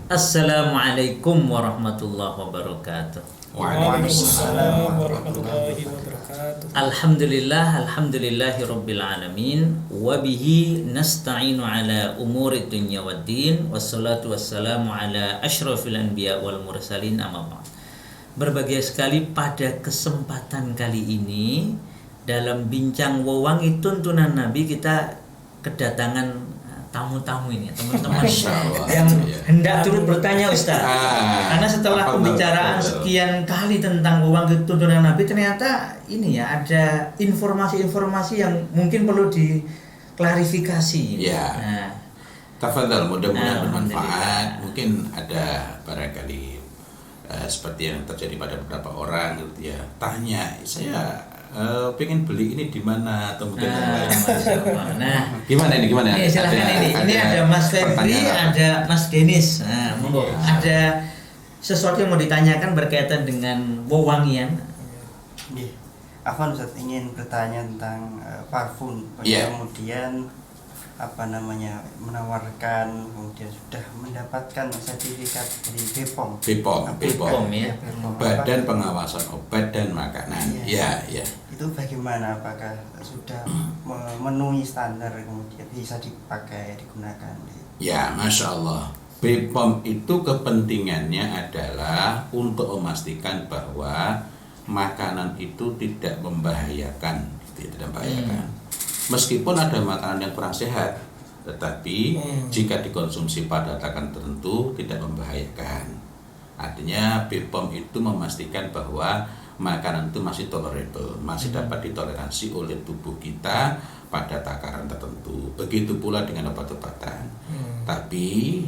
Assalamualaikum warahmatullahi wabarakatuh. Waalaikumsalam warahmatullahi wabarakatuh. Alhamdulillahi rabbil alamin. Wabihi nasta'inu ala umuri dunya waddin. Wassalatu wassalamu ala ashrafil anbiya wal mursalin, amma ba'd. Berbahagia sekali pada kesempatan kali ini dalam bincang wewangi tuntunan Nabi kita kedatangan tamu-tamu ini, teman-teman yang hendak turut bertanya, Ustaz. Karena setelah pembicaraan sekian kali tentang wewangi tuntunan Nabi, ternyata ini ya ada informasi-informasi yang mungkin perlu diklarifikasi. Ya. Nah, Tafadhal, mudah-mudahan bermanfaat. Mungkin ada barangkali seperti yang terjadi pada beberapa orang gitu ya. Tanya, saya pengen beli ini di mana atau mungkin nah, gimana ini? Ini silahkan ini ada Mas Febri, ada Mas Denis. Nah, monggo. Ada sesuatu yang mau ditanyakan berkaitan dengan wewangian. Afwan, Ustaz ingin bertanya tentang parfum. Kemudian menawarkan, kemudian sudah mendapatkan sertifikat dari BPOM. BPOM ya. Badan Pengawasan Obat dan Makanan. Ya. Itu bagaimana? Apakah sudah memenuhi standar kemudian bisa digunakan? Ya, Masya Allah. BPOM itu kepentingannya adalah untuk memastikan bahwa makanan itu tidak membahayakan, Meskipun ada makanan yang kurang sehat, tetapi jika dikonsumsi pada takaran tertentu tidak membahayakan. Artinya BPOM itu memastikan bahwa makanan itu masih tolerable, masih dapat ditoleransi oleh tubuh kita pada takaran tertentu. Begitu pula dengan obat-obatan. Tapi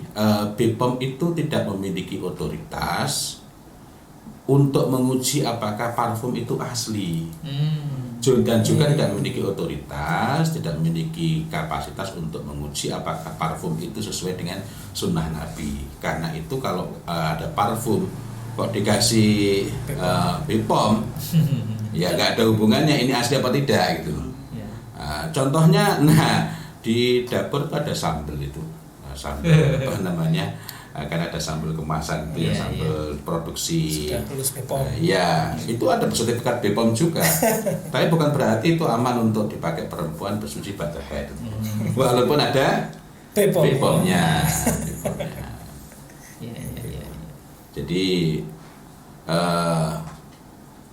BPOM itu tidak memiliki otoritas untuk menguji apakah parfum itu asli. Dan juga tidak memiliki otoritas, tidak memiliki kapasitas untuk menguji apakah parfum itu sesuai dengan sunnah Nabi. Karena itu kalau ada parfum kok dikasih BPOM, ya nggak ada hubungannya ini asli apa tidak gitu. Contohnya, di dapur ada sambal itu, sambal apa namanya? Karena ada sambal kemasan itu sambal produksi. Sudah lulus BPOM. Ya, itu ada sertifikat BPOM juga. Tapi bukan berarti itu aman untuk dipakai perempuan bersuci pada haid. Walaupun ada BPOM-nya. Jadi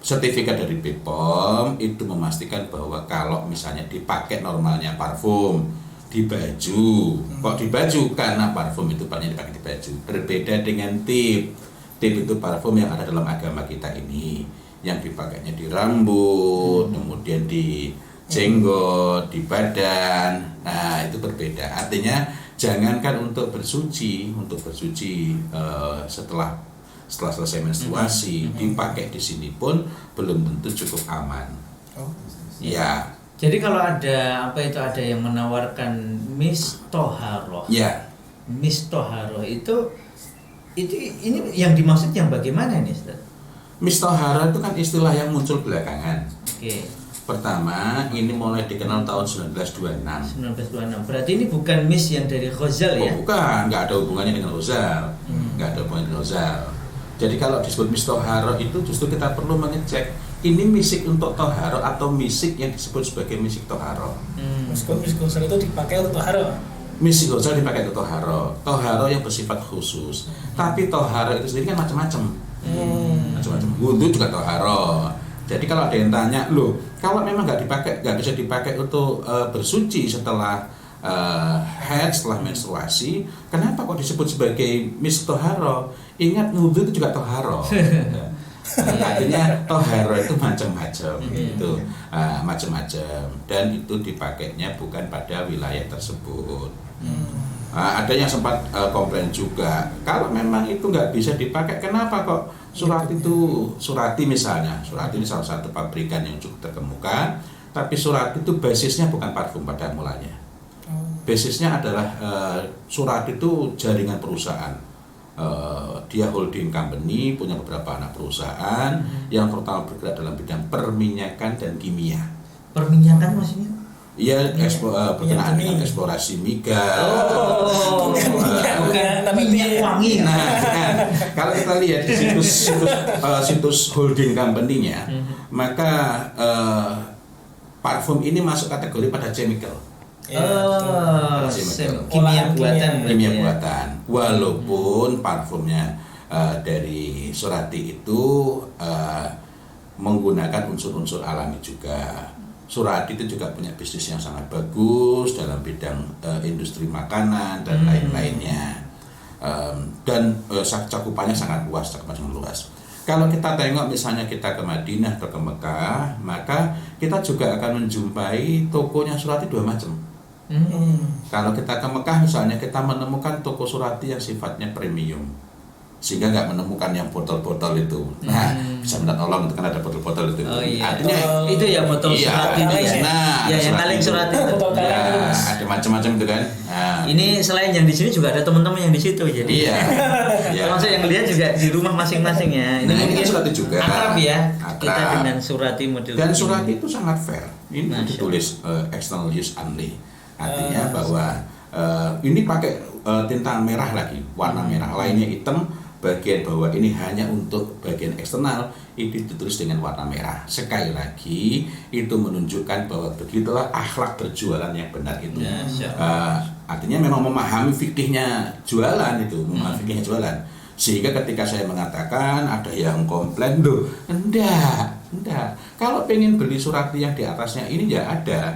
sertifikat dari BPOM itu memastikan bahwa kalau misalnya dipakai normalnya parfum di baju, kok di baju karena parfum itu banyak dipakai di baju. Berbeda dengan tip itu parfum yang ada dalam agama kita ini, yang dipakainya di rambut, kemudian di jenggot, di badan. Nah, itu berbeda. Artinya jangankan untuk bersuci setelah selesai menstruasi, dipakai di sini pun belum tentu cukup aman. Ya. Jadi kalau ada ada yang menawarkan mistoharoh. Ya. Mistoharoh itu ini yang dimaksud yang bagaimana nih, Ustaz? Mistoharoh itu kan istilah yang muncul belakangan. Oke. Pertama, ini mulai dikenal tahun 1926. 1926. Berarti ini bukan mis yang dari Ghazal ya? Bukan, nggak ada hubungannya dengan Ghazal. Nggak ada hubungannya dengan Ghazal. Jadi kalau disebut mistoharoh itu justru kita perlu mengecek ini misik untuk toharo atau misik yang disebut sebagai misik toharo. Misik Ghazal itu dipakai untuk toharo. Misik Ghazal dipakai untuk toharo yang bersifat khusus. Tapi toharo itu sendiri kan macam-macam. Macam-macam. Wudu juga toharo. Jadi kalau ada yang tanya, loh, kalau memang nggak bisa dipakai untuk bersuci setelah haid, setelah menstruasi, kenapa kok disebut sebagai misik toharo? Ingat, wudu itu juga toharo. Artinya toharo itu macam-macam gitu, macam-macam, dan itu dipakainya bukan pada wilayah tersebut. Ada yang sempat komplain juga, kalau memang itu nggak bisa dipakai, kenapa kok Surati misalnya, Surati ini salah satu pabrikan yang cukup terkemuka, tapi Surati itu basisnya bukan parfum pada mulanya. Basisnya adalah Surati itu jaringan perusahaan. Dia holding company, punya beberapa anak perusahaan yang total bergerak dalam bidang perminyakan dan kimia. Perminyakan maksudnya? Iya, berkenaan dengan kuning. eksplorasi migas. Bukan minyak wangi. Nah, kalau kita lihat di situs holding company-nya, maka parfum ini masuk kategori pada chemical. Kimia buatan. Kimia buatan. Walaupun parfumnya dari Surati itu menggunakan unsur-unsur alami juga. Surati itu juga punya bisnis yang sangat bagus dalam bidang industri makanan dan lain-lainnya. Dan cakupannya sangat luas, Kalau kita tengok misalnya kita ke Madinah atau ke Mekah, maka kita juga akan menjumpai tokonya Surati dua macam. Kalau kita ke Mekah misalnya, kita menemukan toko Surati yang sifatnya premium, sehingga nggak menemukan yang botol-botol itu. Nah, bisa minta tolong, itu kan ada botol-botol itu. Oh iya. Artinya itu ya botol Surati itu ya. Nah, Ya, yang kaleng Surati itu. Ya, ada macam-macam itu kan. Nah, Ini selain yang di sini juga ada teman-teman yang di situ, jadi iya. termasuk yang lihat juga di rumah masing-masing ya. Nah, ini mungkin kan Surati juga. akrab ya. Akrab. Kita dengan Surati model. Dan ini. Surati itu sangat fair. Ini Masya ditulis external use only. Artinya bahwa ini pakai tinta merah lagi, warna merah, lainnya hitam. Bagian bawah ini hanya untuk bagian eksternal, itu ditulis dengan warna merah. Sekali lagi itu menunjukkan bahwa begitulah akhlak berjualan yang benar itu. Artinya memang memahami fikihnya jualan itu, memahami fikihnya jualan. Sehingga ketika saya mengatakan ada yang komplain, loh, enggak. Kalau pengen beli Surati yang di atasnya ini ya ada.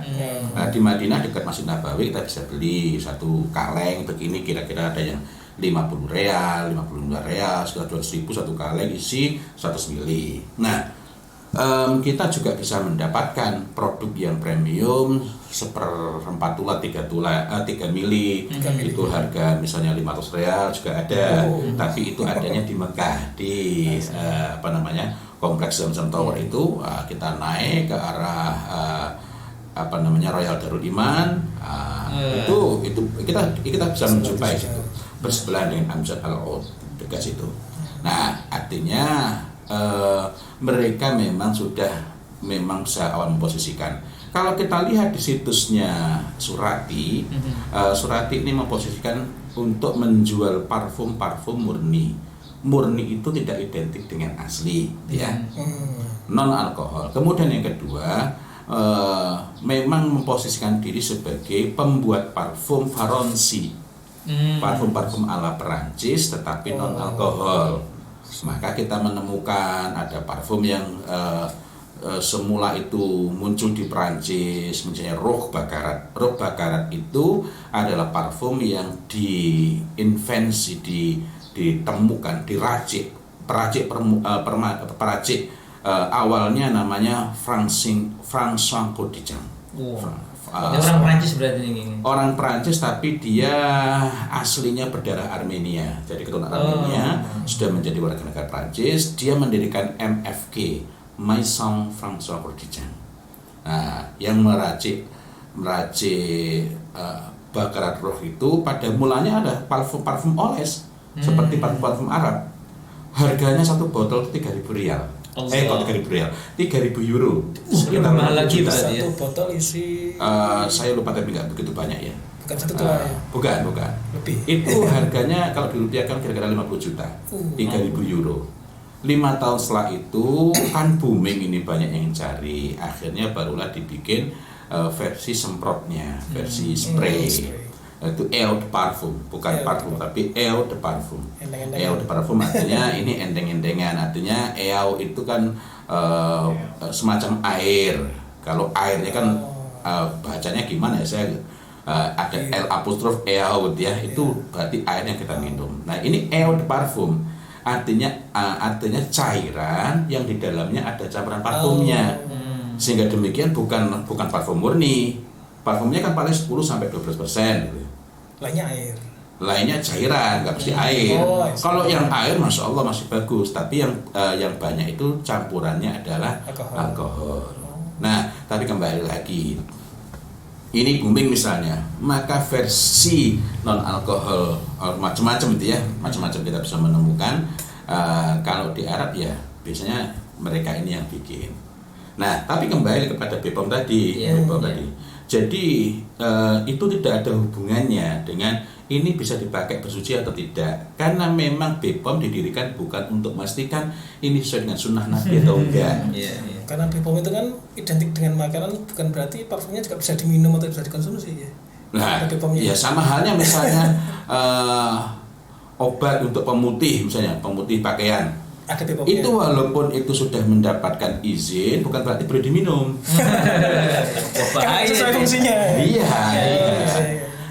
Nah, di Madinah dekat Masjid Nabawi kita bisa beli satu kaleng begini, kira-kira ada yang 50 real, 52 real, sekitar 200.000 satu kaleng isi 100 mili. Nah, kita juga bisa mendapatkan produk yang premium 1/4 3 mili. Itu harga misalnya 500 real juga ada. Tapi itu adanya di Mekah, di kompleks Zamzam Tower itu. Kita naik ke arah Royal Darul Iman. Itu kita bisa menjumpai situ, bersebelahan dengan Amjad Al-Oud dekat situ. Nah, artinya mereka memang sudah sejak awal memposisikan. Kalau kita lihat di situsnya Surati, Surati ini memposisikan untuk menjual parfum murni. Murni itu tidak identik dengan asli, ya, non alkohol. Kemudian yang kedua, memang memposisikan diri sebagai pembuat parfum Faransi. Parfum-parfum ala Perancis tetapi non alkohol. Maka kita menemukan ada parfum yang semula itu muncul di Perancis, misalnya Roh Bakarat. Roh Bakarat itu adalah parfum yang diinvensi, ditemukan, diracik, peracik awalnya namanya François Codijang. Orang Prancis berarti ini. Orang Prancis tapi dia aslinya berdarah Armenia. Jadi keturunan Armenia, sudah menjadi warga negara Prancis. Dia mendirikan MFG, Maison François Codijang. Nah, yang meracik Bakarat Roh itu pada mulanya ada parfum oles seperti parfum Arab. Harganya satu botol 3.000 rial. Kok 3.000 rial? 3.000 euro. Sekitar mahal lagi berarti ya. Satu botol isi Saya lupa tapi nggak begitu banyak ya. bukan satu tua ya. Bukan. Lebih. Itu harganya kalau dirupiahkan kira-kira 50 juta. 3.000 euro. 5 tahun setelah itu kan booming, ini banyak yang cari. Akhirnya barulah dibikin versi semprotnya, versi spray. Itu eau de parfum, bukan parfum tapi eau de parfum. Eau de parfum artinya ini endeng-endengan, artinya eau itu kan semacam air. Kalau airnya kan bacanya gimana ya, saya ada L apostrof eau ya, itu berarti air yang kita minum. Nah, ini eau de parfum artinya cairan yang di dalamnya ada campuran parfumnya. Sehingga demikian bukan parfum murni. Parfumnya kan paling 10-12% gitu. Lainnya cairan, nggak mesti air. Kalau yang air, masya Allah masih bagus. Tapi yang banyak itu campurannya adalah alkohol. Nah, tapi kembali lagi, ini booming misalnya, maka versi non alkohol macam-macam itu ya, macam-macam kita bisa menemukan. Kalau di Arab ya biasanya mereka ini yang bikin. Nah, tapi kembali kepada BPOM tadi, Jadi itu tidak ada hubungannya dengan ini bisa dipakai bersuci atau tidak. Karena memang BPOM didirikan bukan untuk memastikan ini sesuai dengan sunnah Nabi atau enggak. Iya, iya. Karena BPOM itu kan identik dengan makanan, bukan berarti parfumnya juga bisa diminum atau bisa dikonsumsi ya. Nah, Ada BPOM-nya. ya sama halnya misalnya obat untuk pemutih, misalnya pemutih pakaian. Ada BPOM-nya. Itu walaupun itu sudah mendapatkan izin, bukan berarti boleh diminum. Wah, Kan bahaya sesuai itu. fungsinya. Iya, iya. Iya.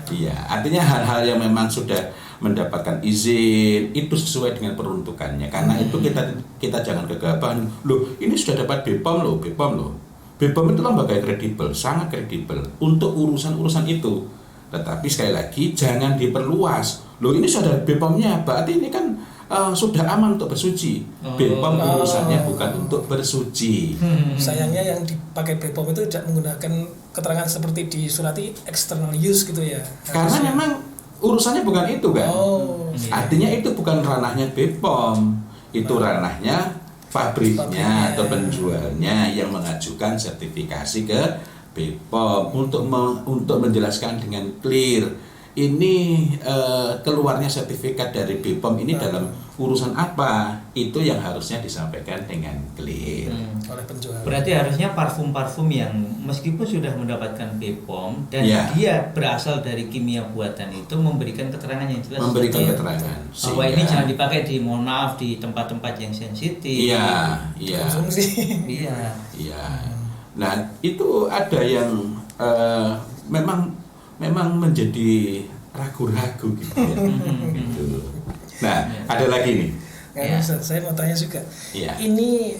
Iya, artinya hal-hal yang memang sudah mendapatkan izin itu sesuai dengan peruntukannya. Karena itu kita jangan gegabah. Loh, ini sudah dapat BPOM loh, BPOM loh. BPOM itu lembaga kredibel, sangat kredibel untuk urusan-urusan itu. Tetapi sekali lagi jangan diperluas. Loh, ini sudah ada BPOM-nya, berarti ini kan sudah aman untuk bersuci. BPOM urusannya bukan untuk bersuci. Sayangnya yang dipakai BPOM itu tidak menggunakan keterangan seperti di surati external use gitu ya. Karena Harusnya. memang urusannya bukan itu kan. Oh. Artinya itu bukan ranahnya BPOM, itu ranahnya pabriknya atau penjualnya yang mengajukan sertifikasi ke BPOM untuk menjelaskan dengan clear ini keluarnya sertifikat dari BPOM ini dalam urusan apa, itu yang harusnya disampaikan dengan clear. Oleh penjual. Berarti harusnya parfum-parfum yang meskipun sudah mendapatkan BPOM dan Ya. dia berasal dari kimia buatan itu memberikan keterangan yang jelas. Memberikan Betul. keterangan Bahwa ini jangan dipakai di, mohon maaf, di tempat-tempat yang sensitif. Iya, iya. Konsumsi. Iya. Iya. Nah, itu ada yang memang menjadi ragu-ragu gitu ya. Gitu. Nah, ada lagi nih. Karena saya mau tanya juga. Iya. Ini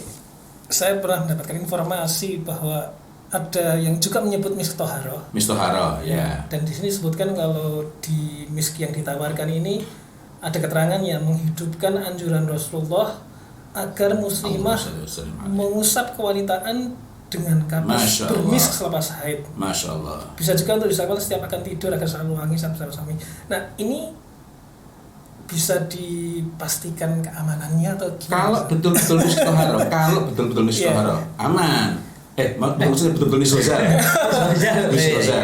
saya pernah mendapatkan informasi bahwa ada yang juga menyebut misk toharoh. Mistoharo, ya. Dan di sini disebutkan kalau di misk yang ditawarkan ini ada keterangan yang menghidupkan anjuran Rasulullah agar muslimah mengusap kewanitaan dengan kapas Masya Allah. bermisk selepas haid. Masya Allah. Bisa juga untuk dilakukan setiap akan tidur agar selalu wangi sampai suami. Nah, ini bisa dipastikan keamanannya atau gimana? Kalau betul-betul mistoharo, aman. Maksudnya betul-betul mistoharo.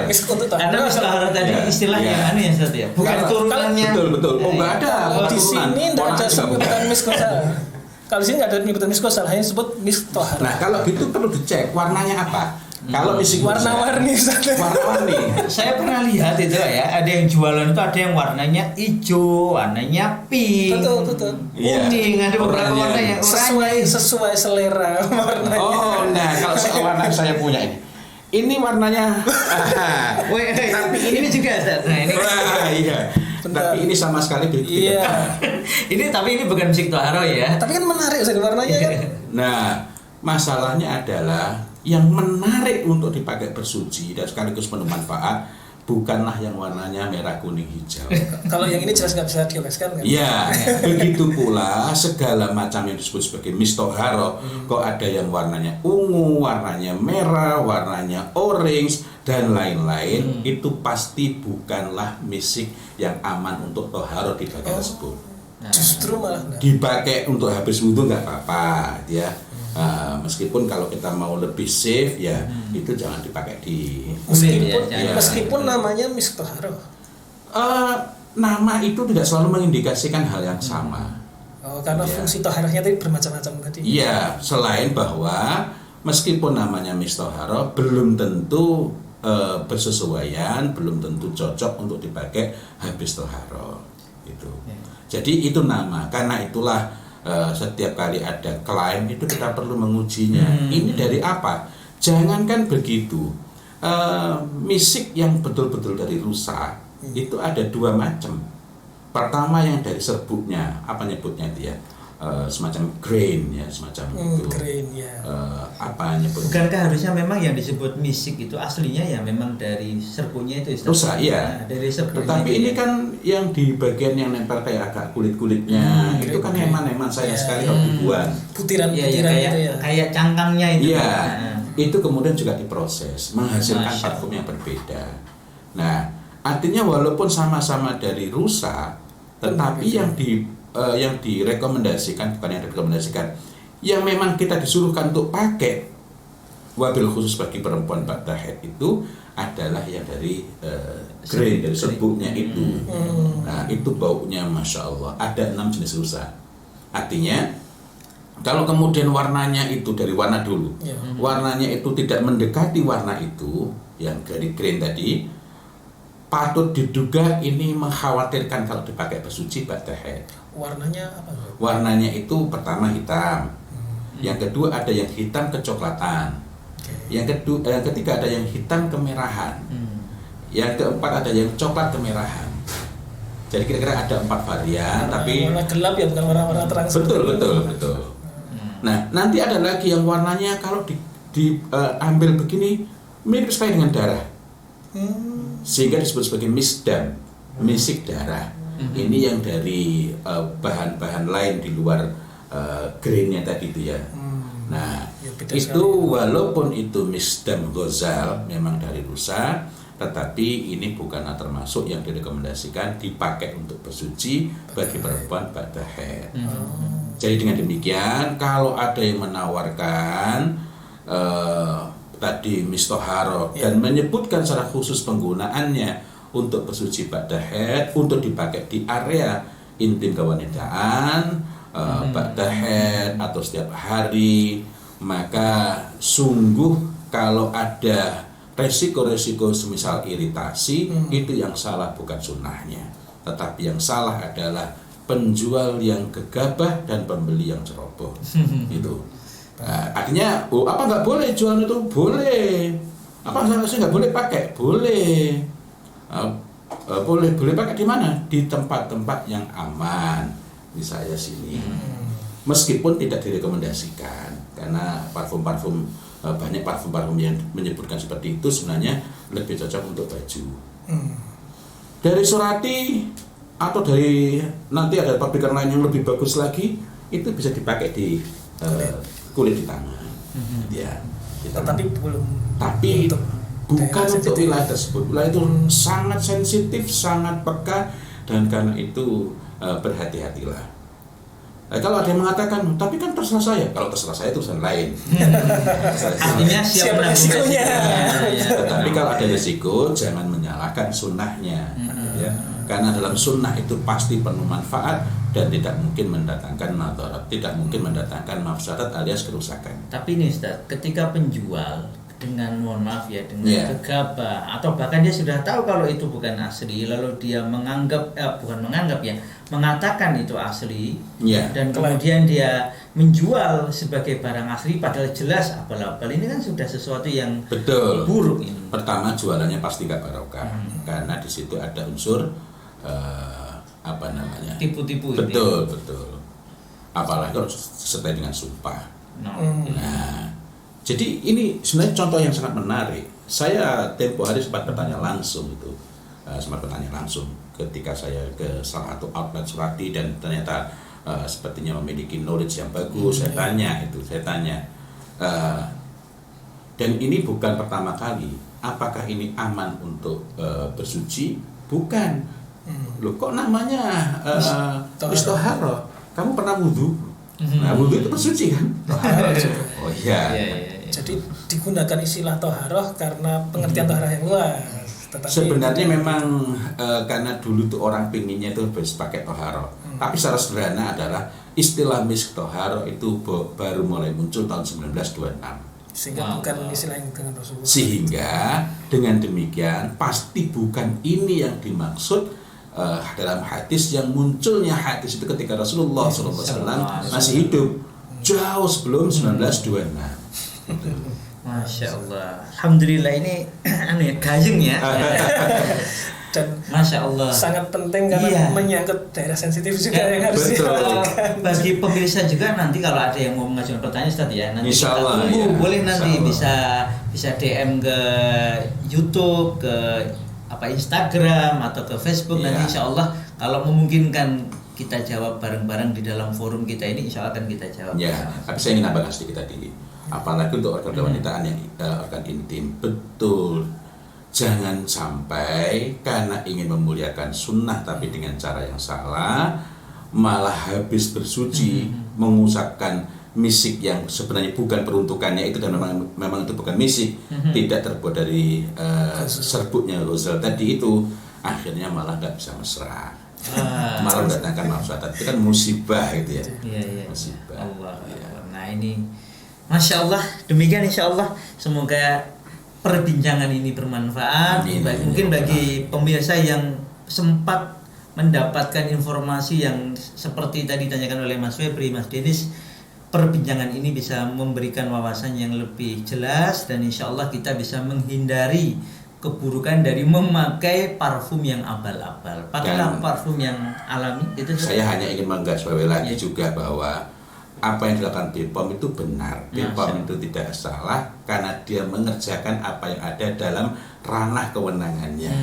Misk untuk toharoh. Karena mistoharo tadi Ya. istilah Ya. yang aneh ya Ustaz ya. Bukan Kalau- turunannya. Betul. Oh, enggak ada. Kalau di turunan. sini tidak Orang ada juga sebutan misk kosal. Kalau di sini nggak ada penyebutan misk kosal, hanya disebut misk toharoh. Nah, kalau gitu perlu dicek warnanya apa. Kalau misi Warna-warni. warna-warni. Saya pernah lihat itu ya, ada yang jualan itu ada yang warnanya hijau, warnanya pink, Betul. Iya. kuning, ada beberapa warna yang Sesuai selera warnanya. Oh, nah kalau soal warna saya punya ini. Ini warnanya. Tapi ini juga Ustaz. Nah, ini Wah, iya. Bentar. Tapi ini sama sekali beda. Iya. tapi ini bukan musik toharo ya. Tapi kan menarik Ustaz, warnanya kan. Nah, masalahnya adalah yang menarik untuk dipakai bersuci dan sekaligus bermanfaat bukanlah yang warnanya merah, kuning, hijau. Kalau yang ini jelas nggak bisa dioleskan kan? Ya, begitu pula segala macam yang disebut sebagai mistoharo, kok ada yang warnanya ungu, warnanya merah, warnanya orange, dan lain-lain, itu pasti bukanlah misik yang aman untuk toharo dipakai tersebut. Justru malah nggak. Dipakai untuk habis wudhu nggak apa-apa, ya. Meskipun kalau kita mau lebih safe, ya itu jangan dipakai di. Meskipun namanya misk toharoh. Nama itu tidak selalu mengindikasikan hal yang sama. Oh, karena Iya. fungsi toharohnya tadi bermacam-macam tadi. Iya, selain bahwa meskipun namanya mistoharo belum tentu bersesuaian, belum tentu cocok untuk dipakai habis toharo. Itu. Jadi itu nama. Karena itulah setiap kali ada klaim itu kita perlu mengujinya. Ini dari apa? Jangankan begitu. Misik yang betul-betul dari rusa itu ada dua macam. Pertama yang dari serbuknya, apa nyebutnya dia? Semacam grain ya, semacam itu. Grain ya. Apa nyebutnya? Bukankah harusnya memang yang disebut misik itu aslinya ya memang dari serbunya itu Ustaz? Rusa, iya. Nah, dari serbunya. Tetapi itu ini ya. kan yang di bagian yang nempel kayak agak kulit-kulitnya, itu kan heman-heman sayang sekali kalau dibuang. Butiran-butiran Iya, kayak gitu ya. kayak cangkangnya itu. Iya, Nah. itu kemudian juga diproses, menghasilkan Masya parfum yang berbeda. Nah, artinya walaupun sama-sama dari rusa, tetapi yang direkomendasikan, bukan yang direkomendasikan, yang memang kita disuruhkan untuk pakai wabil khusus bagi perempuan ba'da haid itu adalah yang dari grain, dari serbuknya itu. Nah, itu baunya Masya Allah. Ada 6 jenis rusa. Artinya kalau kemudian warnanya itu dari warna dulu, warnanya itu tidak mendekati warna itu yang dari grain tadi, patut diduga ini mengkhawatirkan kalau dipakai bersuci ba'da haid. Warnanya apa? Warnanya itu pertama hitam, yang kedua ada yang hitam kecoklatan, yang ketiga ada yang hitam kemerahan, yang keempat ada yang coklat kemerahan. Jadi kira-kira ada 4 varian, tapi warna gelap ya, bukan warna-warna terang. Betul. Nah, nanti ada lagi yang warnanya kalau diambil begini mirip sekali dengan darah, sehingga disebut sebagai misdam, misik darah. Ini yang dari bahan-bahan lain di luar grainnya tadi itu ya. Nah, Ya, itu walaupun itu misdam ghazal memang dari rusa, tetapi ini bukanlah termasuk yang direkomendasikan dipakai untuk bersuci bagi perempuan ba'da haid. Jadi dengan demikian, kalau ada yang menawarkan tadi mistoharo dan menyebutkan secara khusus penggunaannya untuk bersuci ba'da haid, untuk dipakai di area intim kewanitaan, ba'da haid atau setiap hari, maka sungguh kalau ada resiko-resiko semisal iritasi, itu yang salah bukan sunnahnya, tetapi yang salah adalah penjual yang gegabah dan pembeli yang ceroboh. Itu artinya apa nggak boleh jual itu? Boleh. Apa saya nggak boleh pakai? Boleh. Boleh pakai di mana? Di tempat-tempat yang aman, di saya sini. Meskipun tidak direkomendasikan, karena banyak parfum yang menyebutkan seperti itu sebenarnya lebih cocok untuk baju. Dari Surati atau dari nanti ada pabrikan lain yang lebih bagus lagi, itu bisa dipakai di kulit di tangan. Ya, di tangan. Tapi bukan untuk wilayah tersebut. Wilayah itu sangat sensitif, sangat peka, dan karena itu berhati-hatilah. Kalau ada yang mengatakan, tapi kan terserah saya. Kalau terserah saya itu urusan lain. Artinya siap resikonya. Tetapi kalau ada resiko, jangan menyalahkan sunnahnya. Ya. Karena dalam sunnah itu pasti penuh manfaat dan tidak mungkin mendatangkan madarat, tidak mungkin mendatangkan mafsadat alias kerusakan. Tapi ini Ustaz, ketika penjual dengan mohon maaf ya, dengan gegabah atau bahkan dia sudah tahu kalau itu bukan asli, lalu dia mengatakan itu asli, dan kemudian dia menjual sebagai barang asli padahal jelas abal-abal, ini kan sudah sesuatu yang buruk ini. Pertama, jualannya pasti gak barokah, karena di situ ada unsur tipu-tipu. Betul. Apalagi kalau disertai dengan sumpah. Nah, jadi ini sebenarnya contoh yang sangat menarik. Saya tempo hari sempat bertanya langsung ketika saya ke salah satu outlet Surati, dan ternyata sepertinya memiliki knowledge yang bagus. Saya tanya, dan ini bukan pertama kali. Apakah ini aman untuk bersuci? Bukan. Loh, kok namanya istoharo? Kamu pernah wudhu? Nah, wudhu itu bersuci kan? Oh iya. Jadi digunakan istilah toharoh karena pengertian toharoh yang luas. Sebenarnya memang karena dulu tuh orang pinginnya itu pakai toharoh. Tapi secara sederhana adalah istilah misk toharoh itu baru mulai muncul tahun 1926. Sehingga bukan istilah yang dengan Rasulullah. Sehingga dengan demikian pasti bukan ini yang dimaksud dalam hadis, yang munculnya hadis itu ketika Rasulullah SAW masih hidup, jauh sebelum 1926. Masya Allah, alhamdulillah, ini gayeng ya. Dan Masya Allah, sangat penting karena menyangkut daerah sensitif juga yang harus diperhatikan. Bagi pemirsa juga, nanti kalau ada yang mau mengajukan pertanyaan Ustaz ya, nanti kita tunggu, boleh nanti bisa DM ke YouTube, ke Instagram atau ke Facebook. Nanti Insya Allah kalau memungkinkan kita jawab bareng-bareng di dalam forum kita ini, Insya Allah akan kita jawab. Ya, tapi saya ingin nambahkan sedikit tadi. Apalagi untuk organ kewanitaan yang organ intim, betul, jangan sampai karena ingin memuliakan sunnah tapi dengan cara yang salah, malah habis bersuci mengusapkan misik yang sebenarnya bukan peruntukannya itu, dan memang itu bukan misik, tidak terbuat dari serbuknya ghazal tadi itu, akhirnya malah nggak bisa mesra, malah mendatangkan mafsadat. Itu kan musibah gitu ya. Iya. Musibah. Allah. Ya. Nah ini, Masya Allah, demikian Insya Allah. Semoga perbincangan ini bermanfaat. Amin. Mungkin bagi pemirsa yang sempat mendapatkan informasi yang seperti tadi ditanyakan oleh Mas Febri, Mas Denis, perbincangan ini bisa memberikan wawasan yang lebih jelas, dan insya Allah kita bisa menghindari keburukan dari memakai parfum yang abal-abal. Pakailah parfum yang alami. Itu saya hanya ingin menggarisbawahi lagi juga bahwa apa yang dilakukan BPOM itu benar. BPOM itu tidak salah karena dia mengerjakan apa yang ada dalam ranah kewenangannya.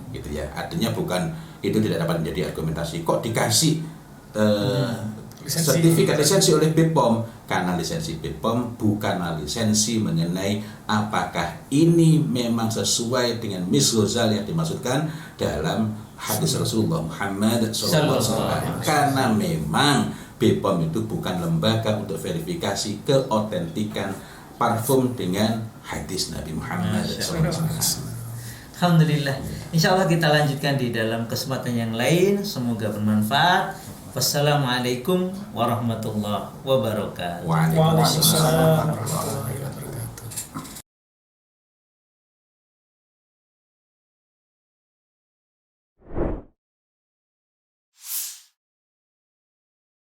Gitu ya. Artinya bukan itu tidak dapat menjadi argumentasi kok dikasih sertifikat lisensi oleh BPOM, karena lisensi BPOM bukanlah lisensi mengenai apakah ini memang sesuai dengan Miss Ghazal yang dimaksudkan dalam hadis Rasulullah Muhammad SAW. Karena memang BPOM itu bukan lembaga untuk verifikasi keotentikan parfum dengan hadis Nabi Muhammad SAW. Alhamdulillah. Insya Allah kita lanjutkan di dalam kesempatan yang lain. Semoga bermanfaat. Wassalamualaikum warahmatullahi wabarakatuh. Waalaikumsalam Waalaikumsalam warahmatullahi wabarakatuh.